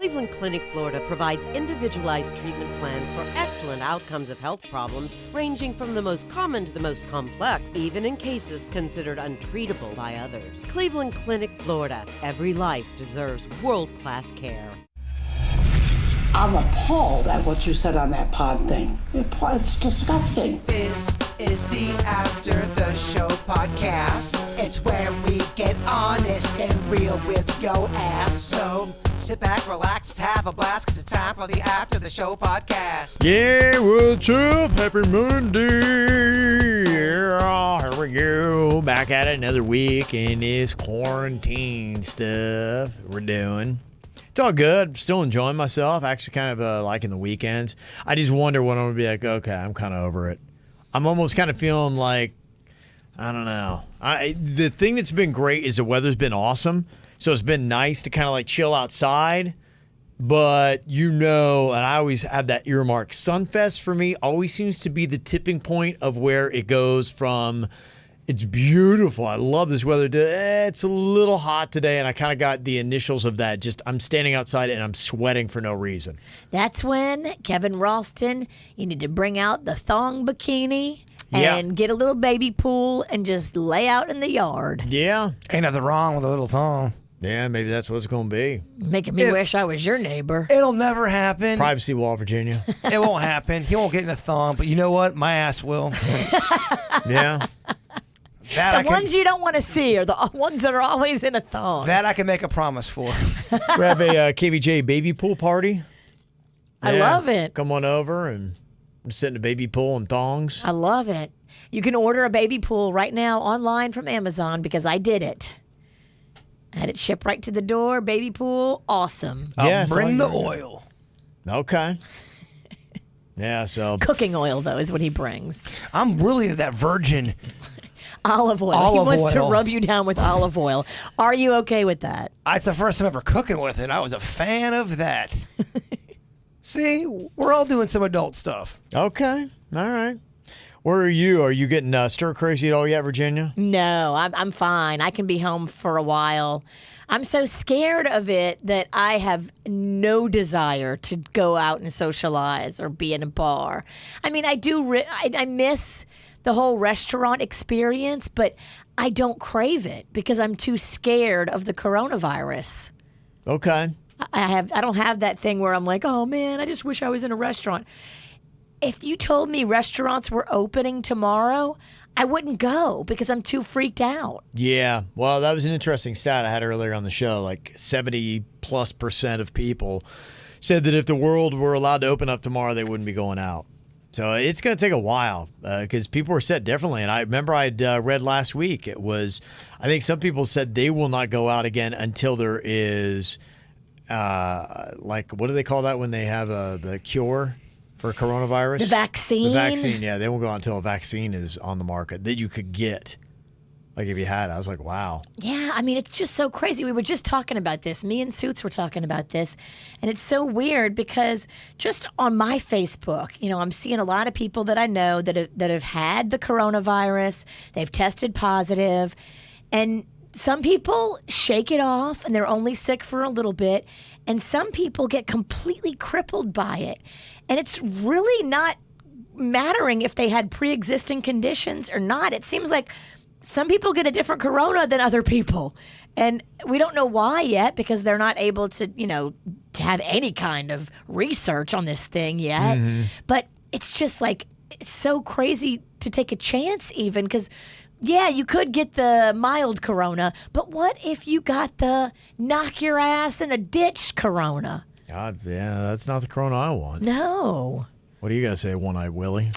Cleveland Clinic, Florida provides individualized treatment plans for excellent outcomes of health problems ranging from the most common to the most complex, even in cases considered untreatable by others. Cleveland Clinic, Florida. Every life deserves world-class care. I'm appalled at what you said on that pod thing. It's disgusting. This is the After the Show podcast. It's where we get honest and real with yo ass. So sit back, relax, have a blast, cause it's time for the After the Show podcast. Yeah, what's up? Happy Monday. Yeah, here we go. Back at it another week in this quarantine stuff we're doing. It's all good. Still enjoying myself. Actually kind of liking the weekends. I just wonder when I'm going to be like, okay, I'm kind of over it. I'm almost kind of feeling like, I don't know. The thing that's been great is the weather's been awesome. So it's been nice to kind of like chill outside. But and I always have that earmark. Sunfest for me always seems to be the tipping point of where it goes from, it's beautiful, I love this weather, it's a little hot today, and I kind of got the initials of that. Just I'm standing outside and I'm sweating for no reason. That's when, Kevin Ralston, you need to bring out the thong bikini and get a little baby pool and just lay out in the yard. Yeah. Ain't nothing wrong with a little thong. Yeah, maybe that's what it's going to be. Making me wish I was your neighbor. It'll never happen. Privacy wall, Virginia. It won't happen. He won't get in a thong, but you know what? My ass will. Yeah. That the ones you don't want to see are the ones that are always in a thong. That I can make a promise for. We have a KVJ baby pool party. I love it. Come on over and sit in a baby pool and thongs. I love it. You can order a baby pool right now online from Amazon because I did it. I had it shipped right to the door. Baby pool, awesome. Yes, bring the oil. Okay. Yeah, so. Cooking oil, though, is what he brings. I'm really into that virgin. Olive oil. He wants to rub you down with olive oil. Are you okay with that? It's the first time ever cooking with it. I was a fan of that. See, we're all doing some adult stuff. Okay. All right. Where are you? Are you getting stir crazy at all yet, Virginia? No, I'm fine. I can be home for a while. I'm so scared of it that I have no desire to go out and socialize or be in a bar. I mean, I do. I miss the whole restaurant experience, but I don't crave it because I'm too scared of the coronavirus. Okay. I don't have that thing where I'm like, oh man, I just wish I was in a restaurant. If you told me restaurants were opening tomorrow, I wouldn't go because I'm too freaked out. Yeah. Well, that was an interesting stat I had earlier on the show. Like 70+% of people said that if the world were allowed to open up tomorrow, they wouldn't be going out. So it's going to take a while because people are set differently. And I remember I'd read last week, I think some people said they will not go out again until there is, what do they call that when they have the cure for coronavirus? The vaccine? The vaccine, yeah. They won't go out until a vaccine is on the market that you could get. Like if you had it. I was like, wow. Yeah, I mean, it's just so crazy. We were just talking about this. Me and Suits were talking about this. And it's so weird because just on my Facebook, I'm seeing a lot of people that I know that have had the coronavirus. They've tested positive. And some people shake it off and they're only sick for a little bit. And some people get completely crippled by it. And it's really not mattering if they had pre-existing conditions or not. It seems like some people get a different corona than other people. And we don't know why yet because they're not able to, to have any kind of research on this thing yet. Mm-hmm. But it's just like, it's so crazy to take a chance even because, yeah, you could get the mild corona, but what if you got the knock your ass in a ditch corona? Yeah, that's not the corona I want. No. What are you going to say, One-Eyed Willie?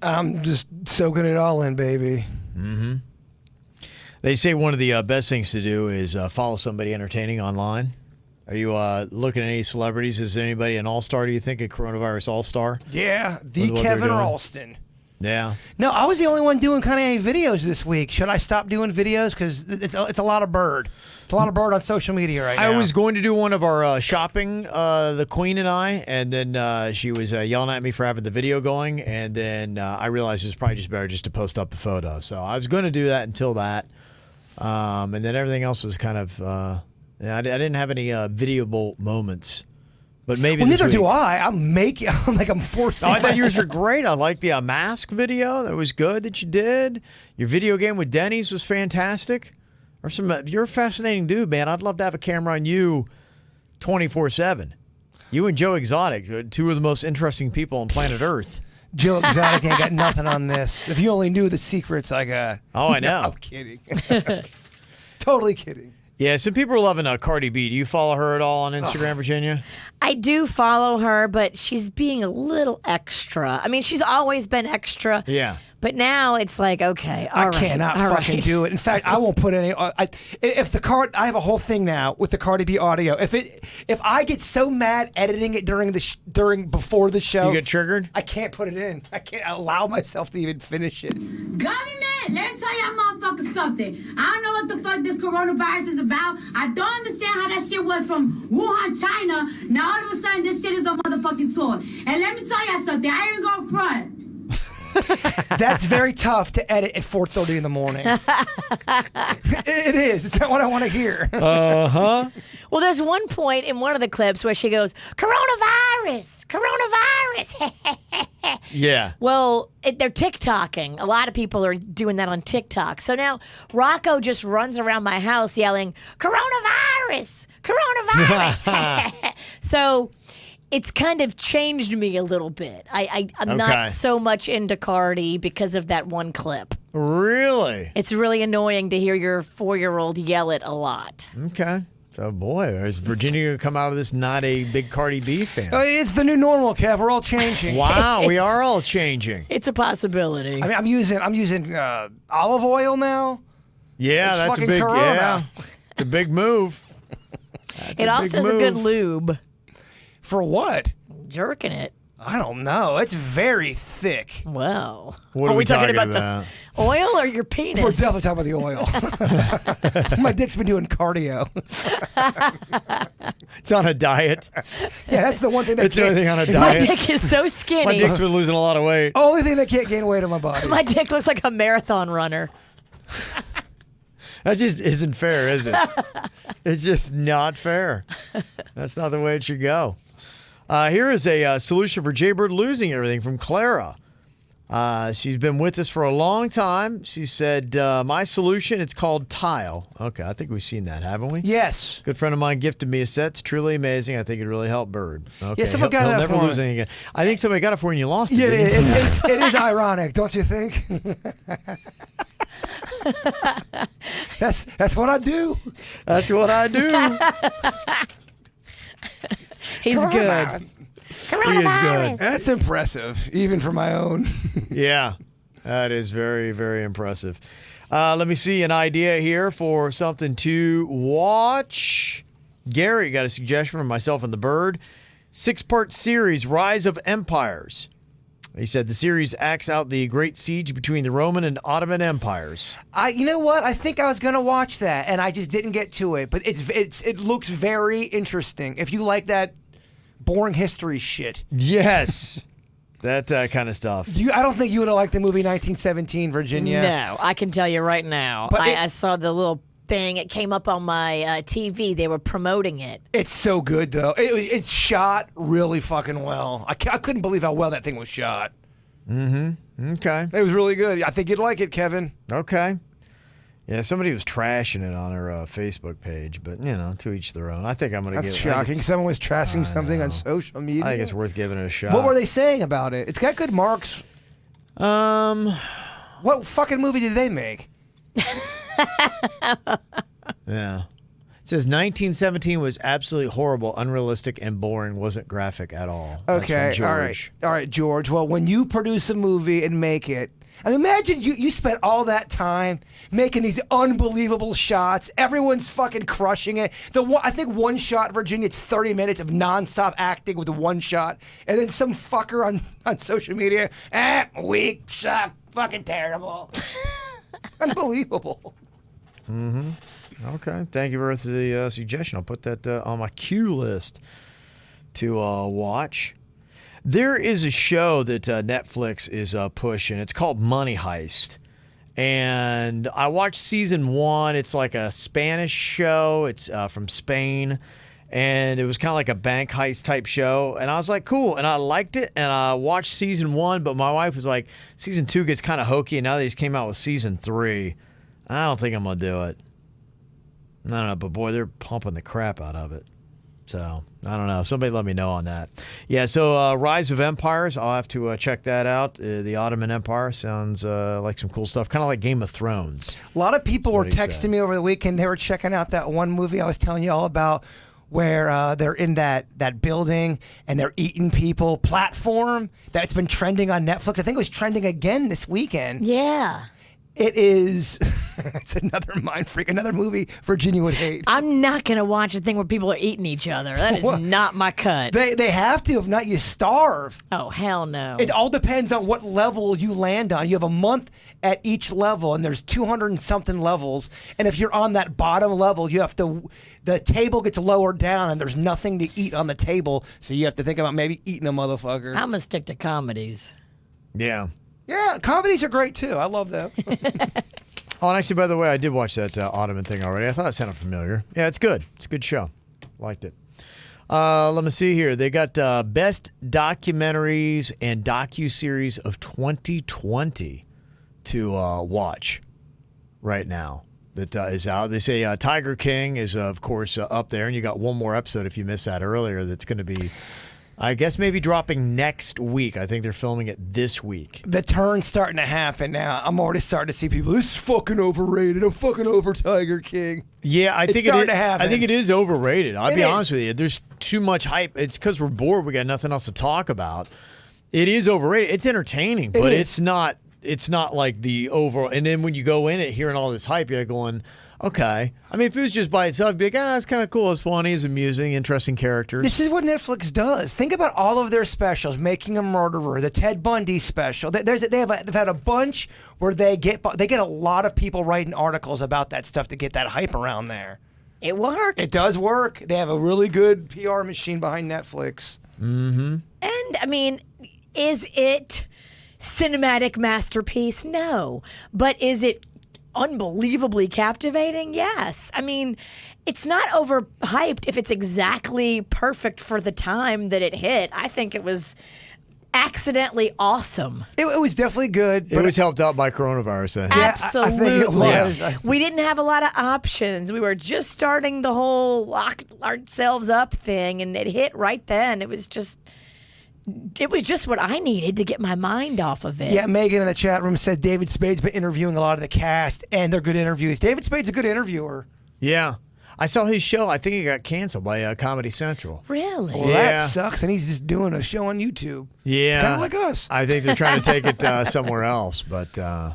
I'm just soaking it all in, baby. Mm-hmm. They say one of the best things to do is follow somebody entertaining online. Are you looking at any celebrities? Is there anybody an all-star, do you think, a coronavirus all-star? Yeah, the Kevin Ralston. Yeah. No, I was the only one doing kind of any videos this week. Should I stop doing videos? Because it's a lot of bird. It's a lot of bird on social media right now. I was going to do one of our shopping, the Queen and I, and then she was yelling at me for having the video going, and then I realized it's probably just better just to post up the photo. So I was going to do that until that, and then everything else was kind of, I didn't have any videoable moments But maybe Well, this neither week. do I. I'm forcing. Oh, I thought yours were great. I like the mask video. That was good that you did. Your video game with Denny's was fantastic. You're a fascinating dude, man. I'd love to have a camera on you 24/7. You and Joe Exotic, two of the most interesting people on planet Earth. Joe Exotic ain't got nothing on this. If you only knew the secrets I got. Oh, I know. No, I'm kidding. Totally kidding. Yeah, some people are loving Cardi B. Do you follow her at all on Instagram, Virginia? I do follow her, but she's being a little extra. I mean, she's always been extra. Yeah. But now it's like, okay, I all right, cannot all fucking right. do it. In fact, I won't put any. I have a whole thing now with the Cardi B audio. If I get so mad editing it before the show, You get triggered? I can't put it in. I can't allow myself to even finish it. Government, let me tell y'all motherfuckers something. I don't know what the fuck this coronavirus is about. I don't understand how that shit was from Wuhan, China. Now all of a sudden this shit is on motherfucking tour. And let me tell y'all something. I ain't gonna front. That's very tough to edit at 4:30 in the morning. It is. It's not what I want to hear. Uh-huh. Well, there's one point in one of the clips where she goes, coronavirus, coronavirus. Yeah. Well, they're TikToking. A lot of people are doing that on TikTok. So now Rocco just runs around my house yelling, coronavirus, coronavirus. So it's kind of changed me a little bit. I'm Okay. not so much into Cardi because of that one clip. Really? It's really annoying to hear your 4-year-old yell it a lot. Okay. So, boy, is Virginia going to come out of this not a big Cardi B fan? It's the new normal, Kev. We're all changing. Wow, we are all changing. It's a possibility. I mean, I'm using olive oil now. Yeah, It's that's a fucking big Corona. yeah. It's a big move. That's it a also big has a good move. lube. For what? Jerking it. I don't know. It's very thick. Well, What are we talking about? the oil or your penis? We're definitely talking about the oil. My dick's been doing cardio. It's on a diet. Yeah, that's the one thing that It's the only thing on a My diet. dick is so My skinny. dick's been losing a lot of weight. only thing that can't gain weight on my body. My dick looks like a marathon runner. That just isn't fair, is it? It's just not fair. That's not the way it should go. Here is a solution for Jaybird losing everything from Clara. She's been with us for a long time. She said, my solution, it's called Tile. Okay, I think we've seen that, haven't we? Yes. Good friend of mine gifted me a set. It's truly amazing. I think it really helped Bird. Okay. Yeah, someone got he'll that never for lose me. anything again. I think somebody got it for you and you lost it. Yeah, didn't you? it is ironic, don't you think? That's what I do. That's what I do. He's good. He is good. That's impressive, even for my own. Yeah, that is very, very impressive. Let me see an idea here for something to watch. Gary got a suggestion from myself and the Bird. 6-part series, Rise of Empires. He said the series acts out the great siege between the Roman and Ottoman empires. You know what? I think I was gonna watch that, and I just didn't get to it. But it looks very interesting. If you like that boring history shit, Yes, that kind of stuff. I don't think you would have liked the movie 1917, Virginia. No, I can tell you right now. But I saw the little thing. It came up on my TV. They were promoting it. It's so good though. It's shot really fucking well. I couldn't believe how well that thing was shot. Okay. It was really good. I think you'd like it, Kevin. Okay. Yeah, somebody was trashing it on her Facebook page, but, to each their own. I think I'm going to That's give it. shocking. Someone was trashing something on social media. I think it's worth giving it a shot. What were they saying about it? It's got good marks. What fucking movie did they make? Yeah. It says 1917 was absolutely horrible, unrealistic, and boring. Wasn't graphic at all. That's Okay, from all George. right, George. Well, when you produce a movie and make it, I mean, imagine you spent all that time making these unbelievable shots. Everyone's fucking crushing it. I think one shot, Virginia, it's 30 minutes of nonstop acting with one shot, and then some fucker on social media, weak, suck, fucking terrible. Unbelievable. Okay. Thank you for the suggestion. I'll put that on my queue list to watch. There is a show that Netflix is pushing. It's called Money Heist. And I watched season 1. It's like a Spanish show. It's from Spain. and it was kind of like a bank heist type show. And I was like, cool. And I liked it. And I watched season 1, but my wife was like, season 2 gets kind of hokey. And now they just came out with season 3. I don't think I'm going to do it. I don't know, but boy, they're pumping the crap out of it. So, I don't know. Somebody let me know on that. Yeah, so Rise of Empires, I'll have to check that out. The Ottoman Empire sounds like some cool stuff, kind of like Game of Thrones. A lot of people were texting me over the weekend. They were checking out that one movie I was telling you all about where they're in that building and they're eating people. Platform that's been trending on Netflix. I think it was trending again this weekend. Yeah. It is. It's another mind freak, another movie Virginia would hate. I'm not going to watch a thing where people are eating each other. That is not my cut. They have to. If not, you starve. Oh, hell no. It all depends on what level you land on. You have a month at each level, and there's 200 and something levels. And if you're on that bottom level, you have to. The table gets lowered down, and there's nothing to eat on the table. So you have to think about maybe eating a motherfucker. I'm going to stick to comedies. Yeah. Yeah, comedies are great too. I love them. Oh, and actually, by the way, I did watch that Ottoman thing already. I thought it sounded familiar. Yeah, it's good. It's a good show. Liked it. Let me see here. They got best documentaries and docuseries of 2020 to watch right now. That is out. They say Tiger King is, of course, up there, and you got one more episode if you missed that earlier. That's going to be, I guess, maybe dropping next week. I think they're filming it this week. The turn's starting to happen now. I'm already starting to see people. This is fucking overrated. I'm fucking over Tiger King. Yeah, I think starting to happen. I think it is overrated. I'll be honest with you. There's too much hype. It's because we're bored. We got nothing else to talk about. It is overrated. It's entertaining, but it's not. It's not like the overall. And then when you go in it, hearing all this hype, you're going, okay. I mean, if it was just by itself, you'd be like, it's kind of cool. It's funny. It's amusing. Interesting characters. This is what Netflix does. Think about all of their specials. Making a Murderer, the Ted Bundy special. They've had a bunch where they get a lot of people writing articles about that stuff to get that hype around there. It worked. It does work. They have a really good PR machine behind Netflix. Mm-hmm. And, I mean, is it cinematic masterpiece? No. But is it unbelievably captivating? Yes. I mean, it's not overhyped if it's exactly perfect for the time that it hit. I think it was accidentally awesome. It was definitely good. It was helped out by coronavirus. Absolutely. I think it was. Yeah. We didn't have a lot of options. We were just starting the whole lock ourselves up thing, and it hit right then. It was just what I needed to get my mind off of it. Yeah, Megan in the chat room said David Spade's been interviewing a lot of the cast, and they're good interviews. David Spade's a good interviewer. Yeah. I saw his show. I think he got canceled by Comedy Central. Really? Well, that sucks, and he's just doing a show on YouTube. Yeah. Kind of like us. I think they're trying to take it somewhere else, but yeah.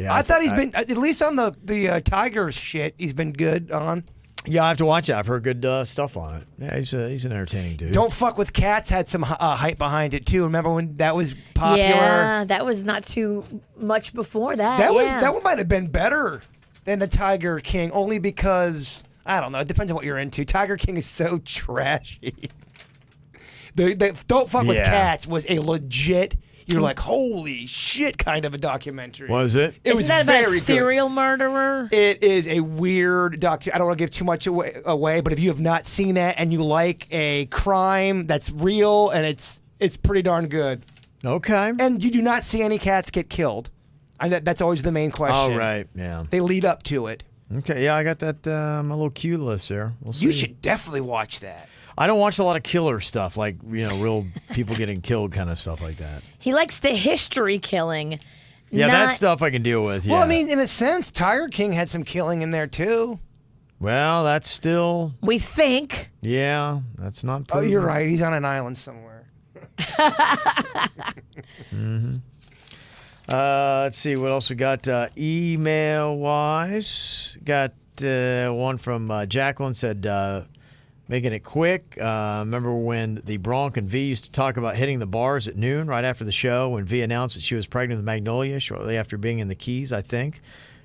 I thought he's been, at least on the Tigers shit, he's been good on. Yeah, I have to watch it. I've heard good stuff on it. Yeah, he's an entertaining dude. Don't Fuck with Cats had some hype behind it too. Remember when that was popular? Yeah, that was not too much before that. That one might have been better than the Tiger King, only because I don't know. It depends on what you're into. Tiger King is so trashy. The Don't Fuck with Cats was a legit. You're like, holy shit, kind of a documentary. Was it? It was very about a good. serial murderer? It is a weird documentary. I don't want to give too much away, but if you have not seen that and you like a crime that's real, and it's pretty darn good. Okay. And you do not see any cats get killed. That's always the main question. Oh, right. Yeah. They lead up to it. Okay. Yeah, I got that my little cue list there. We'll see. You should definitely watch that. I don't watch a lot of killer stuff, like, real people getting killed kind of stuff like that. He likes the history killing. Yeah, that stuff I can deal with, yeah. Well, I mean, in a sense, Tiger King had some killing in there, too. Well, that's still... We think. Yeah, that's not proven. Oh, you're right. He's on an island somewhere. Mm-hmm. Let's see, what else we got? Email-wise, got one from Jacqueline, said... making it quick. Remember when the Bronc and V used to talk about hitting the bars at noon right after the show when V announced that she was pregnant with Magnolia shortly after being in the Keys, I think,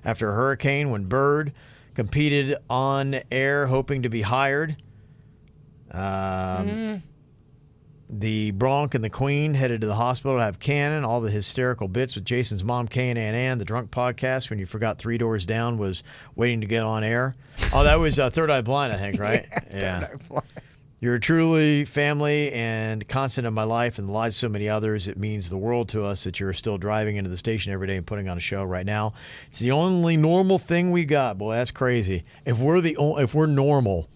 after a hurricane when Bird competed on air hoping to be hired. The Bronc and the Queen headed to the hospital to have Cannon. All the hysterical bits with Jason's mom, Kay and Ann, the drunk podcast when you forgot 3 Doors Down was waiting to get on air. Oh, that was Third Eye Blind, I think, right? Yeah. You're truly family and constant in my life and the lives of so many others. It means the world to us that you're still driving into the station every day and putting on a show right now. It's the only normal thing we got. Boy, that's crazy. If we're normal.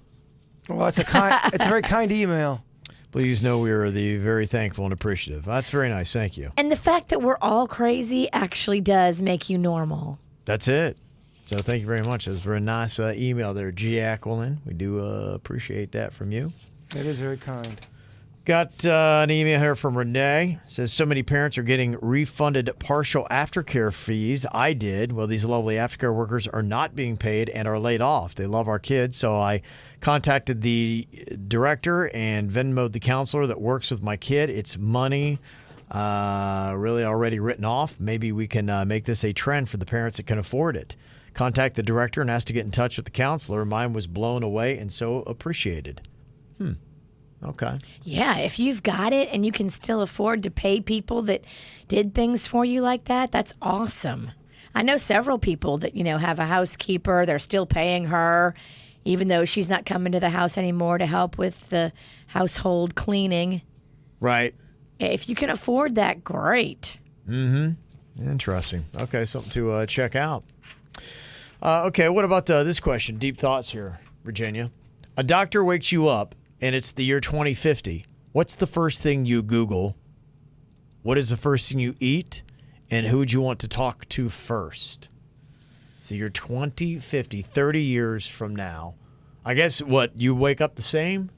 Well, it's a very kind email. Please know we are very thankful and appreciative. That's very nice. Thank you. And the fact that we're all crazy actually does make you normal. That's it. So thank you very much. That's a very nice email there, Jacqueline. We do appreciate that from you. It is very kind. Got an email here from Renee. It says, so many parents are getting refunded partial aftercare fees. I did. Well, these lovely aftercare workers are not being paid and are laid off. They love our kids, so I contacted the director and Venmo'd the counselor that works with my kid. It's money really already written off. Maybe we can make this a trend for the parents that can afford it. Contact the director and ask to get in touch with the counselor. Mine was blown away and so appreciated. Okay. Yeah, if you've got it and you can still afford to pay people that did things for you like that, that's awesome. I know several people that, have a housekeeper. They're still paying her, even though she's not coming to the house anymore to help with the household cleaning. Right. If you can afford that, great. Mm-hmm. Interesting. Okay, something to check out. Okay, what about this question? Deep thoughts here, Virginia. A doctor wakes you up and it's the year 2050. What's the first thing you Google? What is the first thing you eat? And who would you want to talk to first? It's the year 2050, 30 years from now. I guess, you wake up the same?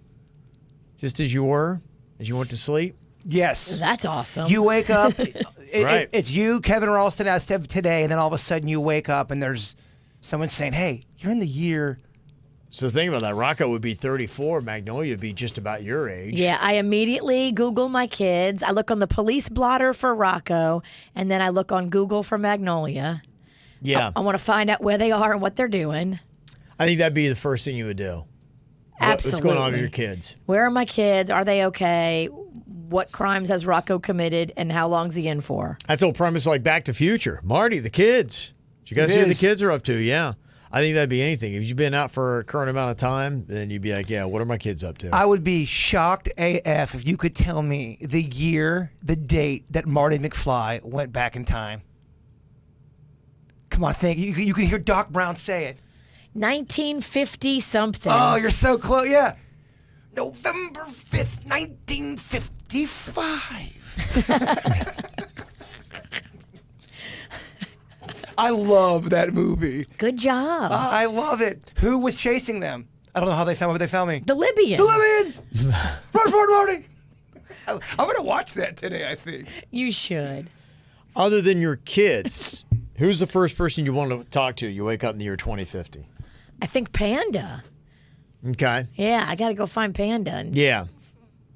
Just as you were? As you went to sleep? Yes. That's awesome. You wake up, Right. it's you, Kevin Ralston, as of today, and then all of a sudden you wake up and there's someone saying, hey, you're in the year. So think about that. Rocco would be 34. Magnolia would be just about your age. Yeah, I immediately Google my kids. I look on the police blotter for Rocco, and then I look on Google for Magnolia. Yeah. I want to find out where they are and what they're doing. I think that'd be the first thing you would do. Absolutely. What's going on with your kids? Where are my kids? Are they okay? What crimes has Rocco committed, and how long's he in for? That's the whole premise, like Back to Future. Marty, the kids. Did you guys see what the kids are up to? Yeah. I think that'd be anything. If you've been out for a current amount of time, then you'd be like, yeah, what are my kids up to? I would be shocked AF if you could tell me the year, the date that Marty McFly went back in time. Come on, think. You can hear Doc Brown say it. 1950 something. Oh, you're so close. Yeah. November 5th, 1955. I love that movie. Good job. I love it. Who was chasing them? I don't know how they found me, but they found me. The Libyans. The Libyans! Run for it, Marty! I'm going to watch that today, I think. You should. Other than your kids, who's the first person you want to talk to? You wake up in the year 2050. I think Panda. Okay. Yeah, I got to go find Panda and Yeah.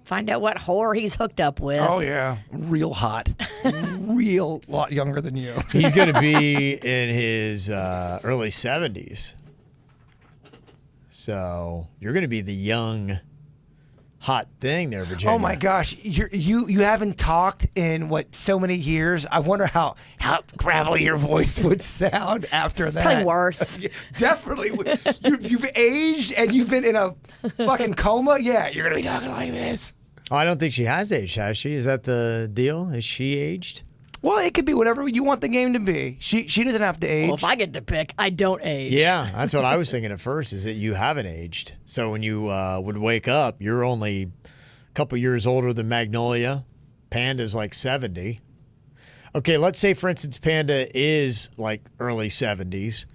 find out what whore he's hooked up with. Oh, yeah. Real hot. Real lot younger than you. He's going to be in his early 70s. So you're going to be the young, hot thing there, Virginia. Oh, my gosh. You haven't talked in, so many years? I wonder how gravelly your voice would sound after that. Probably worse. Definitely. You've aged and you've been in a fucking coma? Yeah, you're going to be talking like this. Oh, I don't think she has aged, has she? Is that the deal? Is she aged? Well, it could be whatever you want the game to be. She doesn't have to age. Well, if I get to pick, I don't age. Yeah, that's what I was thinking at first, is that you haven't aged. So when you would wake up, you're only a couple years older than Magnolia. Panda's like 70. Okay, let's say, for instance, Panda is like early 70s,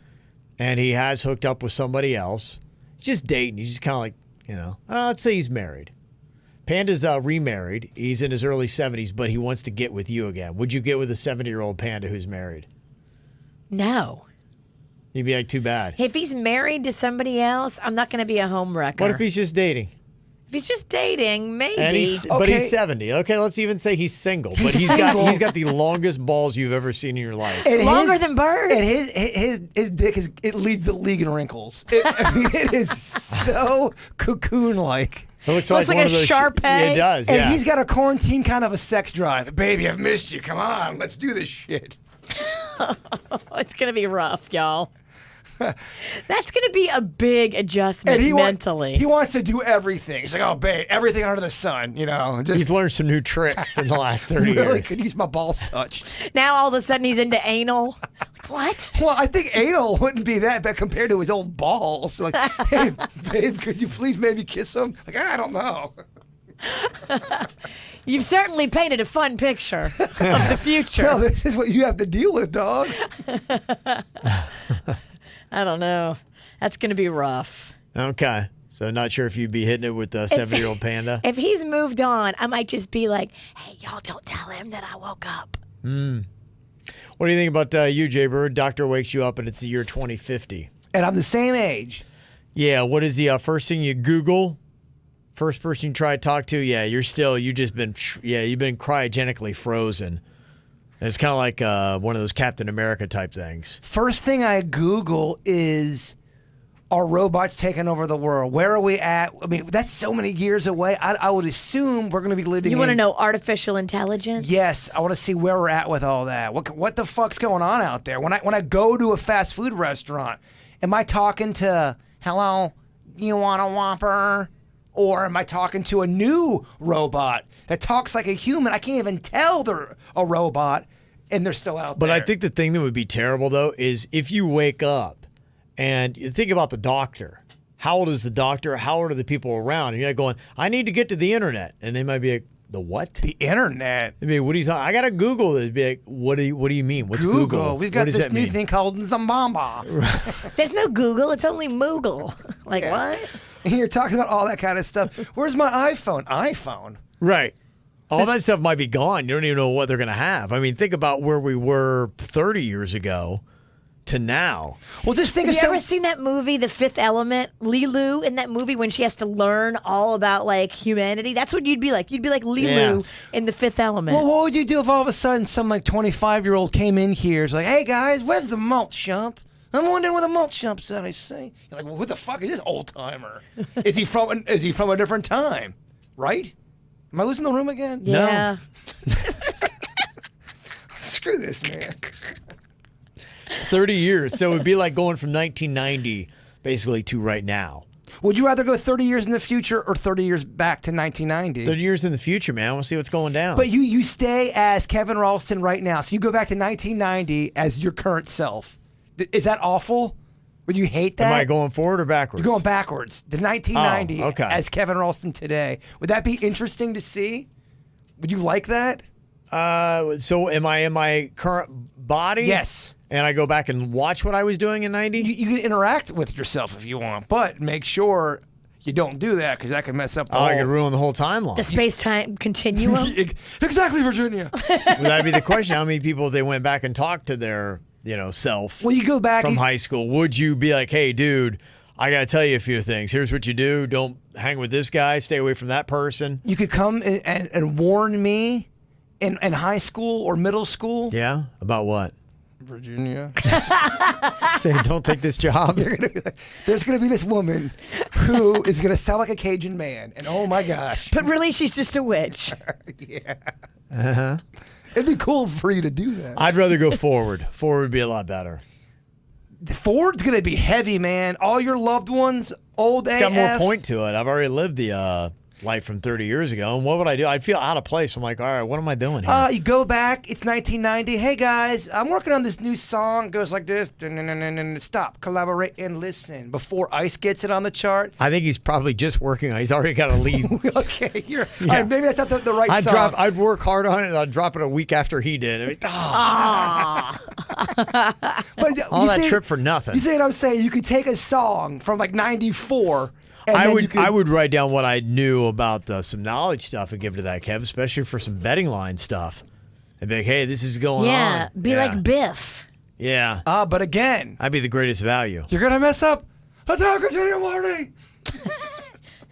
and he has hooked up with somebody else. He's just dating. He's just kind of like, let's say he's married. Panda's remarried. He's in his early 70s, but he wants to get with you again. Would you get with a 70-year-old Panda who's married? No. You'd be like, too bad. If he's married to somebody else, I'm not going to be a home wrecker. What if he's just dating? If he's just dating, maybe. And but he's 70. Okay, let's even say he's single. But he's got the longest balls you've ever seen in your life. And longer than Bird. And his dick leads the league in wrinkles. It is so cocoon-like. It looks like one a of those Shar-Pei. Yeah, it does, And yeah. he's got a quarantine kind of a sex drive. Baby, I've missed you. Come on, let's do this shit. It's going to be rough, y'all. That's going to be a big adjustment mentally. He wants to do everything. He's like, oh, babe, everything under the sun, you know. He's learned some new tricks in the last 30 really years. could use my balls touched. Now all of a sudden he's into anal. Like, what? Well, I think anal wouldn't be that bad compared to his old balls. Like, hey, babe, could you please maybe kiss him? Like, I don't know. You've certainly painted a fun picture of the future. No, this is what you have to deal with, dog. I don't know. That's going to be rough. Okay. So not sure if you'd be hitting it with the 7-year-old panda. If he's moved on, I might just be like, hey, y'all don't tell him that I woke up. What do you think about you, Jay Bird? Doctor wakes you up and it's the year 2050. And I'm the same age. Yeah. What is the first thing you Google? First person you try to talk to? Yeah, you've been cryogenically frozen. And it's kind of like one of those Captain America type things. First thing I Google is, are robots taking over the world? Where are we at? I mean, that's so many years away. I would assume we're going to be living You want to know artificial intelligence? Yes, I want to see where we're at with all that. What the fuck's going on out there? When I go to a fast food restaurant, am I talking to, hello, you want a Whopper? Or am I talking to a new robot that talks like a human? I can't even tell they're a robot, and they're still out there. But I think the thing that would be terrible, though, is if you wake up and you think about the doctor. How old is the doctor? How old are the people around? And you're like going, I need to get to the internet. And they might be like, the what? The internet? They'd be like, what are you talking? I got to Google this. Be like, what do you mean? What's Google? We've got this new thing called Zambamba. There's no Google. It's only Moogle. Like, what? And you're talking about all that kind of stuff. Where's my iPhone? iPhone? Right. All that stuff might be gone. You don't even know what they're going to have. I mean, think about where we were 30 years ago to now. Well, just think Have you ever seen that movie, The Fifth Element? Lilu in that movie when she has to learn all about like humanity. That's what you'd be like. You'd be like Lilu in The Fifth Element. Well, what would you do if all of a sudden some like 25-year-old came in here? It's like, hey guys, where's the malt shump? I'm wondering where the malt shump's at. I see. You're like, well, what the fuck is this old timer? Is he from a different time? Right? Am I losing the room again? Yeah. No. Screw this, man. It's 30 years. So it would be like going from 1990 basically to right now. Would you rather go 30 years in the future or 30 years back to 1990? 30 years in the future, man. I want to see what's going down. But you stay as Kevin Ralston right now. So you go back to 1990 as your current self. Is that awful? Would you hate that? Am I going forward or backwards? You're going backwards. The 1990 okay. as Kevin Ralston today. Would that be interesting to see? Would you like that? So am I in my current body? Yes. And I go back and watch what I was doing in 90? You can interact with yourself if you want, but make sure you don't do that because that can mess up the I could ruin the whole timeline. The space-time continuum? Exactly, Virginia. Would that be the question? How many people, if they went back and talked to their self Well, you go back from high school, would you be like, hey, dude, I got to tell you a few things. Here's what you do. Don't hang with this guy. Stay away from that person. You could come and warn me in high school or middle school. Yeah? About what? Virginia. Saying, don't take this job. There's going to be this woman who is going to sound like a Cajun man. And oh my gosh. But really, she's just a witch. Yeah. Uh-huh. It'd be cool for you to do that. I'd rather go forward. Forward would be a lot better. Forward's going to be heavy, man. All your loved ones, old AF. It's got more point to it. I've already lived the life from 30 years ago. And what would I do? I'd feel out of place. I'm like, all right, what am I doing here? You go back. It's 1990. Hey, guys, I'm working on this new song. It goes like this. Stop, collaborate, and listen. Before Ice gets it on the chart. I think he's probably just working on it. He's already got a lead. Okay, all right, maybe that's not the right song. I'd work hard on it, and I'd drop it a week after he did. But all that trip for nothing. You see what I'm saying? You could take a song from like 94. I would write down what I knew about some knowledge stuff and give it to that Kev, especially for some betting line stuff. And be like, hey, this is going on. Yeah, be like Biff. Yeah. But again, I'd be the greatest value. You're going to mess up. Let's have a continue morning.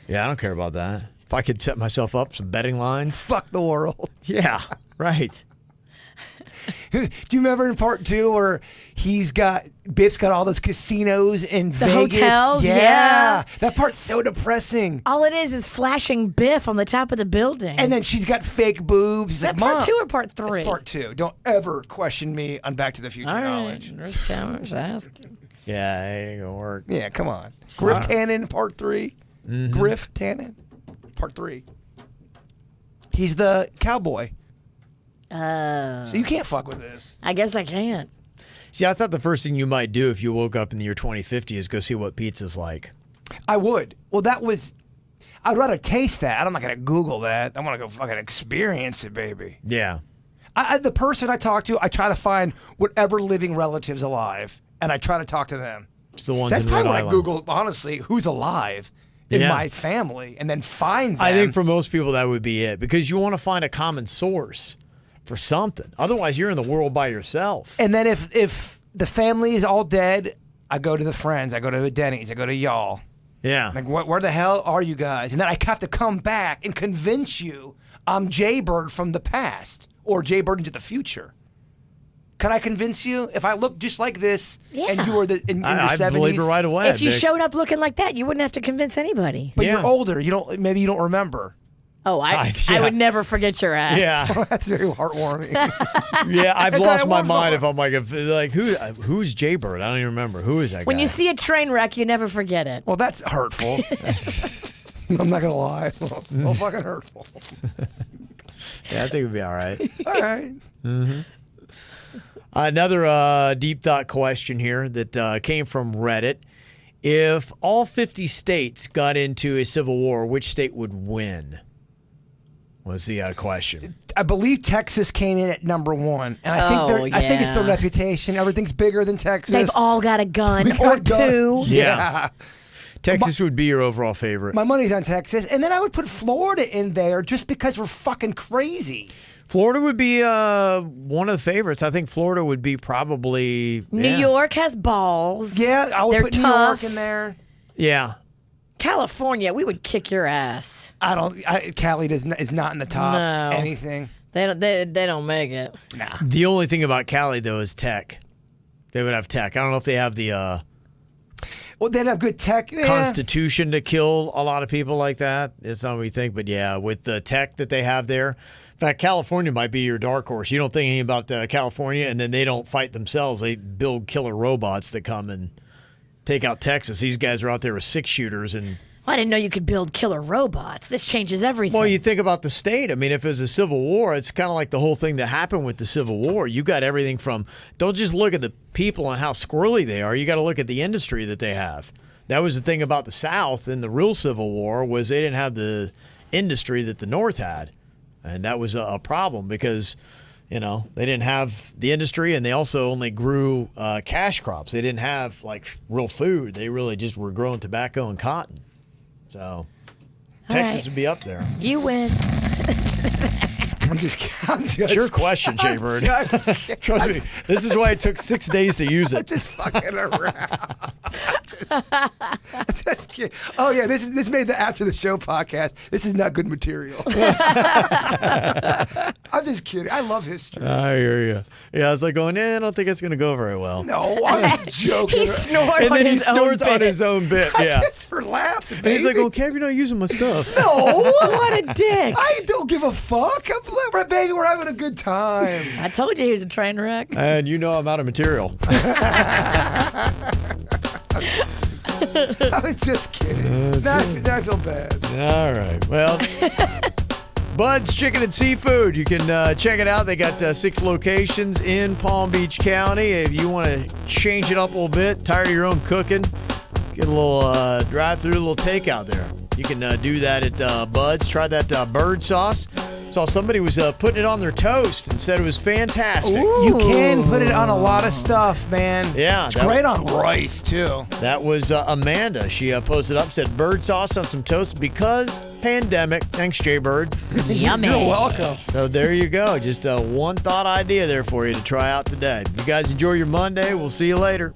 Yeah, I don't care about that. If I could set myself up some betting lines. Fuck the world. Yeah, right. Do you remember in part 2 where Biff's got all those casinos in Vegas? Hotels? Yeah. That part's so depressing. All it is flashing Biff on the top of the building. And then she's got fake boobs. He's like, part Mom. 2 or part 3? It's part 2. Don't ever question me on Back to the Future knowledge. Just asking. Yeah, it ain't gonna work. Yeah, come on. Griff Tannen, part 3. Griff Tannen, part 3. He's the cowboy. So you can't fuck with this. I guess I can't. See, I thought the first thing you might do if you woke up in the year 2050 is go see what pizza's like. I would. Well, I'd rather taste that. I'm not going to Google that. I want to go fucking experience it, baby. Yeah. The person I talk to, I try to find whatever living relatives alive, and I try to talk to them. It's the ones That's in probably Rhode what Island. I Google, honestly, who's alive in my family, and then find them. I think for most people that would be it, because you want to find a common source for something. Otherwise, you're in the world by yourself. And then if the family is all dead, I go to the friends. I go to Denny's. I go to y'all. Yeah. Like, where the hell are you guys? And then I have to come back and convince you I'm Jaybird from the past or Jaybird into the future. Can I convince you? If I look just like this and you were in your 70s? I believe it right away. If you showed up looking like that, you wouldn't have to convince anybody. But you're older. Maybe you don't remember. Oh, I would never forget your ass. Yeah. That's very heartwarming. Yeah, I've lost my mind if I'm like who's Jaybird? I don't even remember. Who is that guy? When you see a train wreck, you never forget it. Well, that's hurtful. I'm not going to lie. Well, fucking hurtful. Yeah, I think it'd be all right. All right. Mm-hmm. Another deep thought question here that came from Reddit. If all 50 states got into a civil war, which state would win? Was the question. I believe Texas came in at number 1, and I think it's the reputation. Everything's bigger than Texas. They've all got a gun or two. Yeah. Texas would be your overall favorite. My money's on Texas, and then I would put Florida in there just because we're fucking crazy. Florida would be one of the favorites. I think Florida would be probably New York has balls. Yeah, I would They're put tough. New York in there. Yeah. California, we would kick your ass. Cali is not in the top. No. Anything. They don't make it. Nah. The only thing about Cali though is tech. They would have tech. I don't know if they have the Well, they'd have good tech. Yeah. constitution to kill a lot of people like that. It's not what we think, but yeah, with the tech that they have there. In fact, California might be your dark horse. You don't think anything about California, and then they don't fight themselves. They build killer robots that come and take out Texas. These guys are out there with 6-shooters and. I didn't know you could build killer robots. This changes everything. Well, you think about the state. I mean, if it was a civil war, it's kind of like the whole thing that happened with the Civil War. You got everything from, don't just look at the people and how squirrely they are. You got to look at the industry that they have. That was the thing about the South in the real Civil War was they didn't have the industry that the North had. And that was a problem because, they didn't have the industry and they also only grew cash crops. They didn't have like real food. They really just were growing tobacco and cotton. So Texas would be up there. You win. I'm just Your question, Jaybird. Trust me, this is why it took 6 days to use it. Just fucking around. Just kidding. Oh yeah, this made the After the Show podcast. This is not good material. I'm just kidding. I love history. I hear you. Yeah, I was like going, I don't think it's going to go very well. No, I'm joking. He snored And on then he his snores own on bit. his own bit. Yeah. Just for laughs, And baby. he's like, okay, you're not using my stuff. No, What a dick. I don't give a fuck. Baby, we're having a good time. I told you he was a train wreck. And I'm out of material. I was just kidding. Now I feel bad. All right. Well, Bud's Chicken and Seafood. You can check it out. They got 6 locations in Palm Beach County. If you want to change it up a little bit, tired of your own cooking, get a little drive-through, a little takeout there. You can do that at Bud's. Try that bird sauce. Saw somebody was putting it on their toast and said it was fantastic. You can put it on a lot of stuff, man. Yeah, It's that- great on rice, too. That was Amanda. She posted up, said bird sauce on some toast because pandemic. Thanks, Jaybird. Yummy. You're welcome. So there you go. Just a one thought idea there for you to try out today. You guys enjoy your Monday. We'll see you later.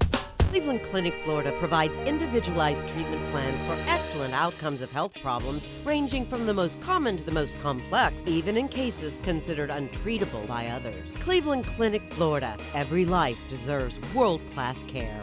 Cleveland Clinic, Florida provides individualized treatment plans for excellent outcomes of health problems ranging from the most common to the most complex, even in cases considered untreatable by others. Cleveland Clinic, Florida. Every life deserves world-class care.